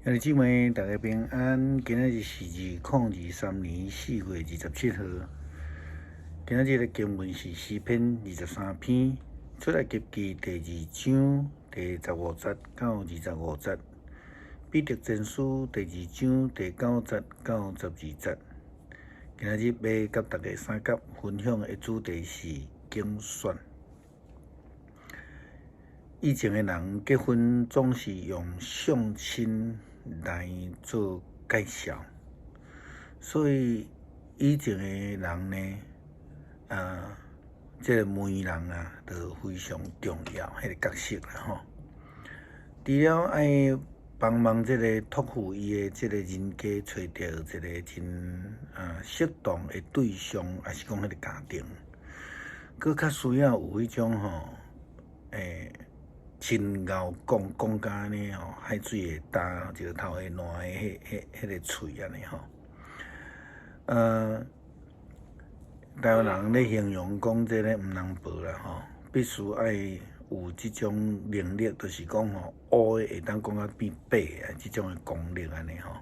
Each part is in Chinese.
兄弟姊妹，大家平安。今仔日是2023年4月27号。今仔日的经文是诗篇23篇，出来及记第2章第15节到25节，彼得前书第2章第9节到12节。今仔日要甲大家三角分享的主题是竞选。以前的人结婚总是用相亲来做介绍，所以以前的人呢，这个媒人啊，就非常重要，迄个角色啦吼。除了爱帮忙这个托付伊的这个人家找到一个真适当的对象，还是讲迄个家庭，佮较需要有迄种真咬讲甲安尼吼，海水会干，一个头会烂的迄个喙安尼吼。台湾人咧形容讲这个毋能报啦吼，必须爱有即种能力，就是讲吼，乌的会当讲啊变白啊，即种的功力安尼吼。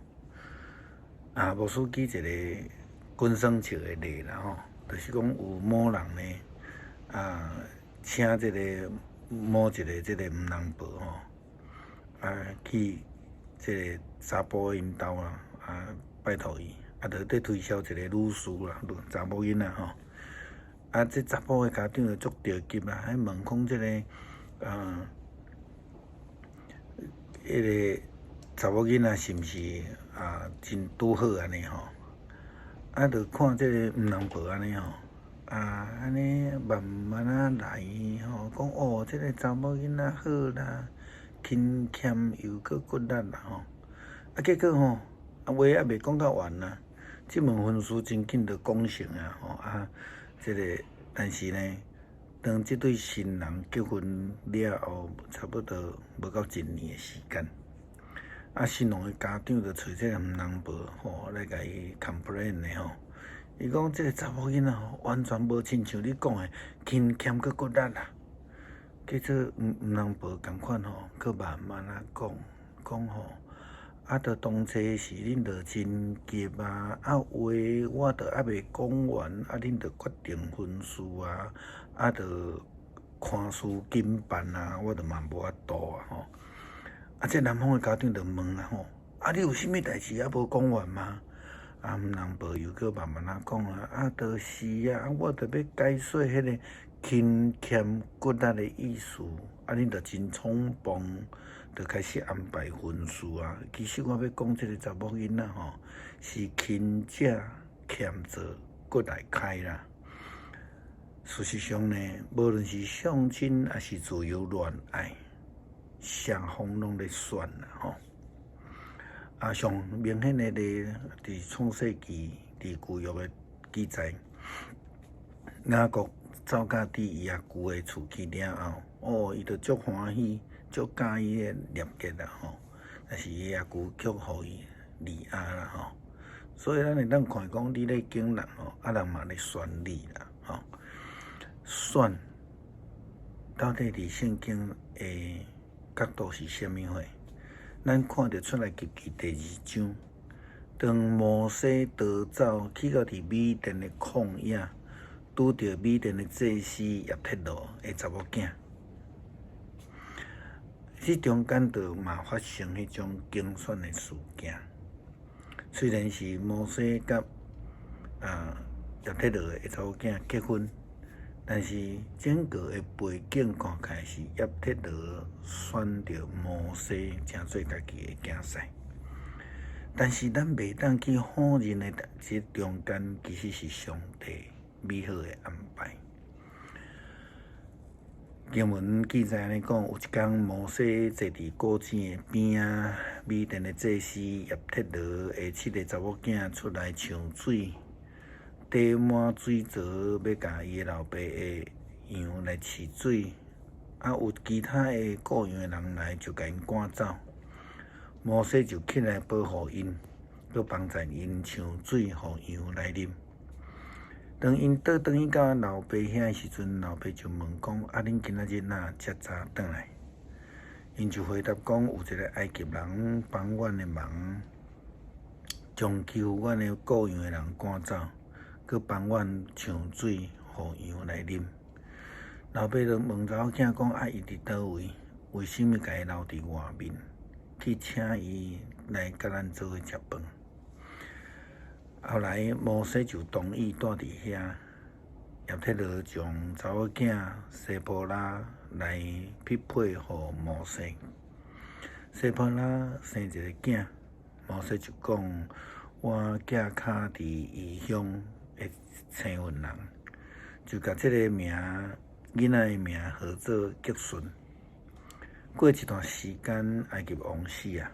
无输举一个滚生笑的例啦吼，就是讲有某人呢，请这个某一个这个毋能报吼，去这个查甫因兜啦，拜托伊，就咧推销一个女士啦，查某囡仔吼。这查甫的家长就足着急啦，还问讲这个迄个查某囡仔是毋是真拄好安尼吼？就看这个毋能报安尼吼。安尼慢慢来吼，讲哦，这个查某囡仔好啦，勤俭又搁骨力啦吼。结果吼，话还未讲到完啦，即门婚事真紧就讲成啊吼。这个但是呢，当即对新人结婚了后，差不多无到1年的时间，新郎的家长就找这个毋能报吼来甲伊 complain 的吼。伊讲这个查某囡仔吼，完全无亲像你讲的勤俭佮骨力啦。叫做毋能报共款吼，佮慢慢讲吼，着当初是恁着真急话我着还未讲完，恁着决定婚事着看事紧办我着嘛无法度吼。这男方的家长着问吼，你有啥物代志无讲完吗？毋能报又搁慢慢讲就是我着要解说迄个勤俭骨力的意思，恁着真匆忙，着开始安排婚事其实我要讲这个查某囡仔吼，是勤者俭做，骨来开啦。事实上呢，无论是相亲还是自由恋爱，双方拢咧选啦吼。上明显的例，伫创世纪伫旧约的记载，雅各走到伫伊阿舅的厝去了后，伊就足欢喜，足介意的立结啦吼。但是伊阿舅却互伊离亚啦吼。所以咱会当看讲，你咧拣人吼，人嘛咧选你啦吼。选到底伫圣经的角度是虾米货？咱看到出来记第2章，当摩西逃走去到伫米甸的旷野，拄着米甸的祭司叶忒罗的查某囝，这中间就嘛发生迄种竞选的事件。虽然是摩西甲叶忒罗的查某囝结婚，但是整个的背景看起来是叶忒罗选着摩西成做家己的囝婿，但是咱袂当去否认的，这中间其实是上帝美好的安排。经文记载安尼讲，有一天摩西坐伫古井的边米甸的祭司叶忒罗的7个查某囝出来抢水。滴满水槽，要甲伊的老爸的羊来饲水，有其他的雇养的人来，就甲因赶走。摩西就起来保护因，佮帮助因抢水，互羊来啉。当因倒转去到老爸遐的时阵，老爸就问讲：恁今仔日哪遮早转来？因就回答讲，有一个埃及人帮阮的忙，将欺负阮的雇养的人赶走，佮帮阮抢水，互羊来啉。老爸就问查某囝讲：啊，伊伫倒位？为什么甲伊留伫外面？去请伊来甲咱做伙食饭。后来摩西就同意住伫遐。叶忒罗将查某囝西坡拉来匹配互摩西。西坡拉生一个囝，摩西就讲：我寄卡伫异乡的青云人，就甲这个名囡仔的名号做吉顺。过一段时间，埃及王死啊，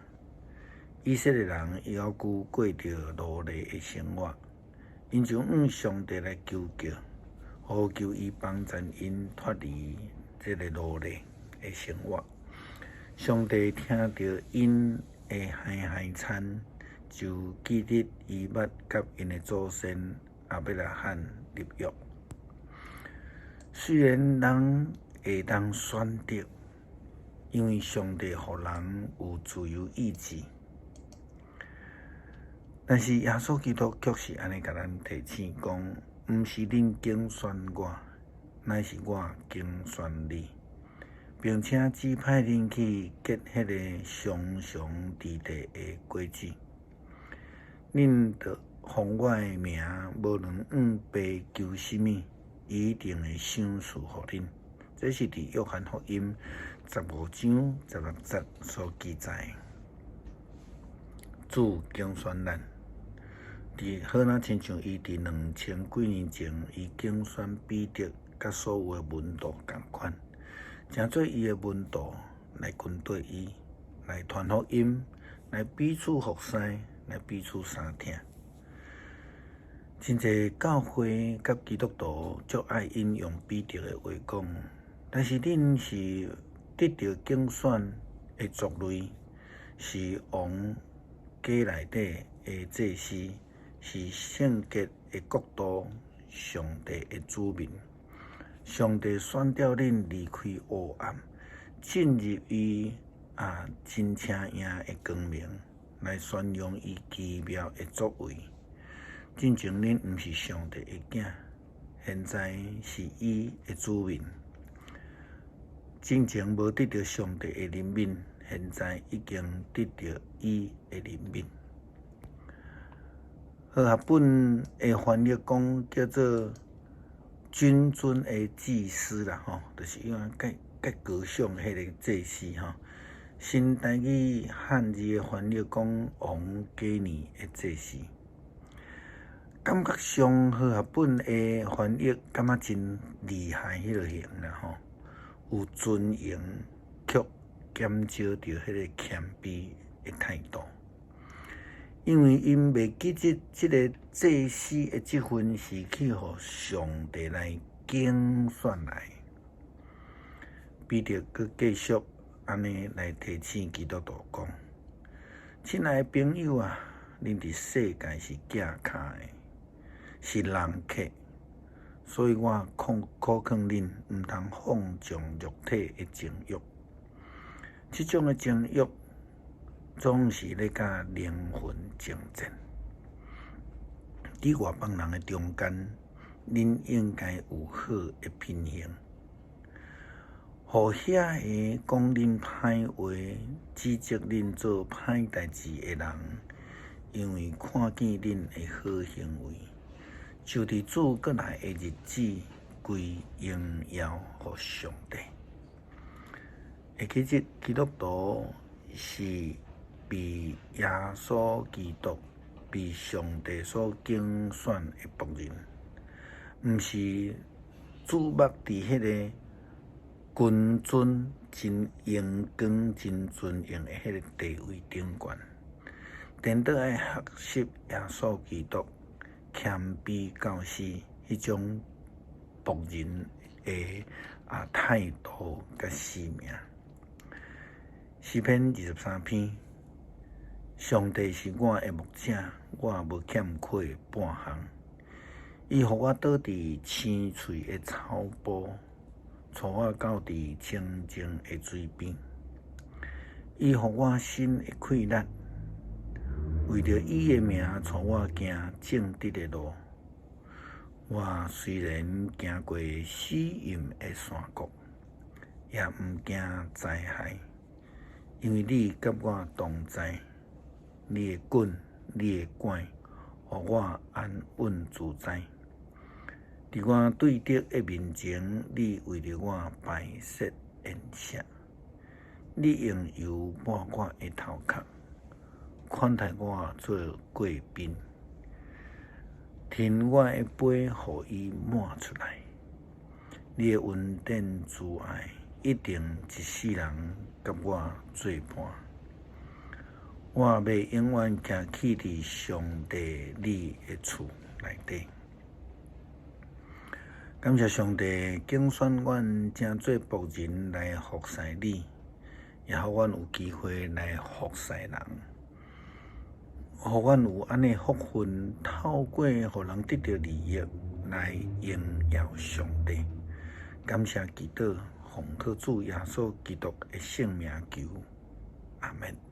以色列人犹豫过着奴隶的生活，因就向上帝来求救，呼求伊帮助因脱离这个奴隶的生活。上帝听到因的嗨惨，就记得伊捌甲因的祖先亚伯拉罕立约。虽然人会当选择，因为上帝互人有自由意志，但是耶稣基督却是安尼甲咱提醒讲：毋是恁拣选我，乃是我拣选你，并且指派恁去结迄个常常伫地的果子。恁着奉我的名，无论向爸求什么，伊一定会赏赐互恁。这是伫约翰福音15章16节所记载。主拣选咱，好若亲像伊伫2000几年前，伊拣选彼得甲所有的门徒共款，乘做伊的门徒来跟对伊，来传福音，来彼此服侍，来彼此相听。真侪教会甲基督徒足爱引用彼得的话讲，但是恁是得到拣选的族类，是王家内底的祭司，是圣洁的国度，上帝的子民。上帝选召恁离开黑暗，进入伊真请影的光明，来宣扬伊奇妙的作为。进前恁毋是上帝的囝，现在是伊的子民。进前无得到上帝的怜悯，现在已经得到伊的怜悯。和合本的翻译讲叫做君尊的祭司啦，就是因为介高尚迄个祭司新台语汉字的翻译讲王家年的祭司。感觉上和合本的翻译感觉真厉害，迄个型啦有尊严，却减少着迄个谦卑的态度。因为因未记这个祭司的这份是去互上帝来拣选来，彼得佮继续安尼来提醒基督徒讲：亲爱的朋友啊，恁伫世界是寄卡的，是人客，所以我考劝恁毋通放纵肉体的情欲。这种的情欲总是咧甲灵魂争战。伫外邦人的中间，恁应该有好的品行，互遐个讲恁歹话、指责恁做歹代志的人，因为看见恁的好行为，就伫主过来的日子归荣耀互上帝。会记得基督徒是被耶稣基督、被上帝所拣选的仆人，毋是注目伫迄个君尊、真荣光、真尊荣的迄个地位顶悬。颠倒爱学习耶稣基督谦卑教师迄种仆人的态度甲使命。诗篇23篇，上帝是我的牧者，我无欠缺半项。伊互我倒伫青翠的草坡，带我到伫清净的水边。伊互我心的快乐，为着伊的名，带我行正直的路。我虽然行过死荫的山谷，也毋惊灾害，因为你甲我同在。你的棍、你的拐，互我安稳自在。伫我对敌的面前，你为着我摆设筵席。你用油抹我的头壳，款待我做贵宾，听我的杯，互伊满出来。你的恩典慈爱，一定一世人甲我作伴。我要永远行去伫上帝你的厝内底。感谢上帝拣选阮正做仆人来服侍你，也互阮有机会来服侍人，互阮有安尼福分，透过互人得到利益来荣耀上帝。感谢祈祷，奉靠主耶稣基督的圣名求，阿门。